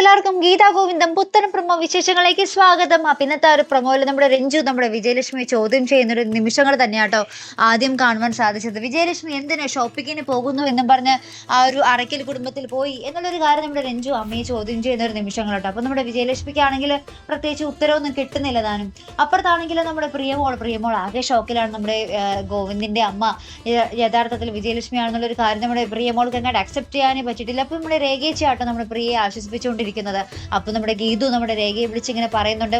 എല്ലാവർക്കും ഗീതാ ഗോവിന്ദം പുത്തൻ പ്രൊമോ വിശേഷങ്ങളിലേക്ക് സ്വാഗതം. അപ്പൊ ഇന്നത്തെ ഒരു പ്രൊമോയിൽ നമ്മുടെ രഞ്ജു നമ്മുടെ വിജയലക്ഷ്മി ചോദ്യം ചെയ്യുന്ന ഒരു നിമിഷങ്ങൾ തന്നെയാട്ടോ ആദ്യം കാണുവാൻ സാധിച്ചത്. വിജയലക്ഷ്മി എന്തിനാ ഷോപ്പിങ്ങിന് പോകുന്നു എന്നും പറഞ്ഞ് ആ ഒരു അറയ്ക്കൽ കുടുംബത്തിൽ പോയി എന്നുള്ളൊരു കാര്യം നമ്മുടെ രഞ്ജു അമ്മയെ ചോദ്യം ചെയ്യുന്ന ഒരു നിമിഷങ്ങളാട്ടോ. അപ്പൊ നമ്മുടെ വിജയലക്ഷ്മിക്ക് ആണെങ്കിൽ പ്രത്യേകിച്ച് ഉത്തരവൊന്നും കിട്ടുന്നില്ല താനും. അപ്പുറത്താണെങ്കിൽ നമ്മുടെ പ്രിയമോൾ ആകെ ഷോക്കിലാണ്. നമ്മുടെ ഗോവിന്ദിന്റെ അമ്മ യഥാർത്ഥത്തിൽ വിജയലക്ഷ്മി ആണെന്നുള്ള ഒരു കാര്യം നമ്മുടെ പ്രിയമോൾക്ക് അങ്ങോട്ട് അക്സെപ്റ്റ് ചെയ്യാനേ പറ്റിയിട്ടില്ല. അപ്പൊ നമ്മുടെ രേഖേച്ചയാട്ടോ നമ്മുടെ പ്രിയയെ ആശ്വസിപ്പിച്ചുകൊണ്ടിരിക്കുന്നത്. അപ്പൊ നമ്മുടെ ഗീതു നമ്മുടെ രേഖയെ വിളിച്ചിങ്ങനെ പറയുന്നുണ്ട്,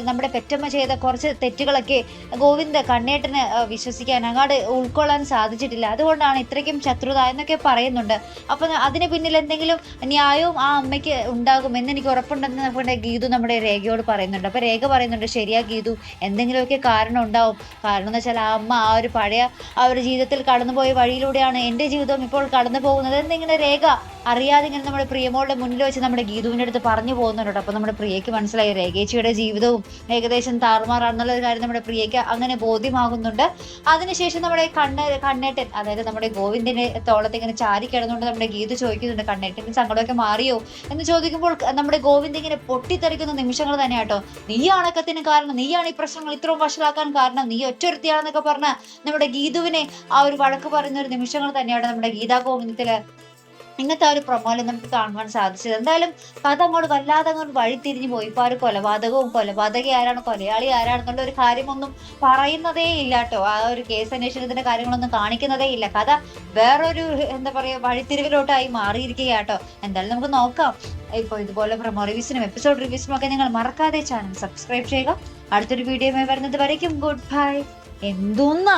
നമ്മുടെ പെറ്റമ്മ ചെയ്ത കുറച്ച് തെറ്റുകളൊക്കെ ഗോവിന്ദ് കണ്ണേട്ടന് വിശ്വസിക്കാൻ അങ്ങാട് ഉൾക്കൊള്ളാൻ സാധിച്ചിട്ടില്ല, അതുകൊണ്ടാണ് ഇത്രയ്ക്കും ശത്രുത എന്നൊക്കെ പറയുന്നുണ്ട്. അപ്പൊ അതിന് പിന്നിൽ എന്തെങ്കിലും ന്യായവും ആ അമ്മയ്ക്ക് ഉണ്ടാകും എന്ന് എനിക്ക് ഉറപ്പുണ്ടെന്ന് നമ്മുടെ ഗീതു നമ്മുടെ രേഖയോട് പറയുന്നുണ്ട്. അപ്പൊ രേഖ പറയുന്നുണ്ട്, ശരിയാ ഗീതു, എന്തെങ്കിലുമൊക്കെ കാരണം ഉണ്ടാവും. കാരണം എന്ന് വെച്ചാൽ ആ അമ്മ ആ ഒരു പഴയ ആ ഒരു ജീവിതത്തിൽ കടന്നുപോയ വഴിയിലൂടെയാണ് എൻ്റെ ജീവിതം ഇപ്പോൾ കടന്നു പോകുന്നത് എന്നിങ്ങനെ രേഖ അറിയാതെ ഇങ്ങനെ നമ്മുടെ പ്രിയമോളുടെ മുന്നിൽ വെച്ച് നമ്മുടെ ഗീതുവിൻ്റെ അടുത്ത് പറഞ്ഞു പോകുന്നുണ്ട്. അപ്പോൾ നമ്മുടെ പ്രിയയ്ക്ക് മനസ്സിലായി രേഖേച്ചിയുടെ ജീവിതവും ഏകദേശം താറുമാറാണെന്നുള്ള ഒരു കാര്യം നമ്മുടെ പ്രിയയ്ക്ക് അങ്ങനെ ബോധ്യമാകുന്നുണ്ട്. അതിനുശേഷം നമ്മുടെ കണ്ണേട്ടൻ, അതായത് നമ്മുടെ ഗോവിന്ദിന്റെ തോളത്ത് ഇങ്ങനെ ചാരി കിടന്നുകൊണ്ട് നമ്മുടെ ഗീതു ചോദിക്കുന്നുണ്ട്, കണ്ണേട്ടന് സങ്കടമൊക്കെ മാറിയോ എന്ന് ചോദിക്കുമ്പോൾ നമ്മുടെ ഗോവിന്ദ് ഇങ്ങനെ പൊട്ടിത്തെറിക്കുന്ന നിമിഷങ്ങൾ തന്നെയാട്ടോ. നീ അണക്കത്തിന് കാരണം, നീയാണ് ഈ പ്രശ്നങ്ങൾ ഇത്രയും വഷളാക്കാൻ കാരണം, നീ ഒറ്റൊരുത്തിയാണെന്നൊക്കെ പറഞ്ഞ നമ്മുടെ ഗീതുവിനെ ആ ഒരു വഴക്ക് പറയുന്ന ഒരു നിമിഷങ്ങൾ തന്നെയാണ് നമ്മുടെ ഗീതാ ഗോവിന്ദത്തില് ഇന്നത്തെ ആ ഒരു പ്രൊമോയിൽ നമുക്ക് കാണുവാൻ സാധിച്ചത്. എന്തായാലും കഥ അങ്ങോട്ട് വല്ലാതെ അങ്ങോട്ട് വഴിത്തിരിഞ്ഞു പോയി. ഇപ്പൊ ആ ഒരു കൊലപാതകി ആരാണ്, കൊലയാളി ആരാണെന്നുള്ള ഒരു കാര്യമൊന്നും പറയുന്നതേ ഇല്ല കേട്ടോ. ആ ഒരു കേസ് അന്വേഷണത്തിന്റെ കാര്യങ്ങളൊന്നും കാണിക്കുന്നതേ ഇല്ല. കഥ വേറൊരു എന്താ പറയാ വഴിത്തിരിവിലോട്ടായി മാറിയിരിക്കുകയാട്ടോ. എന്തായാലും നമുക്ക് നോക്കാം. ഇപ്പോൾ ഇതുപോലെ പ്രൊമോ റിവ്യൂസിനും എപ്പിസോഡ് റിവ്യൂസിനും ഒക്കെ നിങ്ങൾ മറക്കാതെ ചാനൽ സബ്സ്ക്രൈബ് ചെയ്യുക. അടുത്തൊരു വീഡിയോ വരുന്നത് വരയ്ക്കും ഗുഡ് ബൈ. എന്തോന്നാ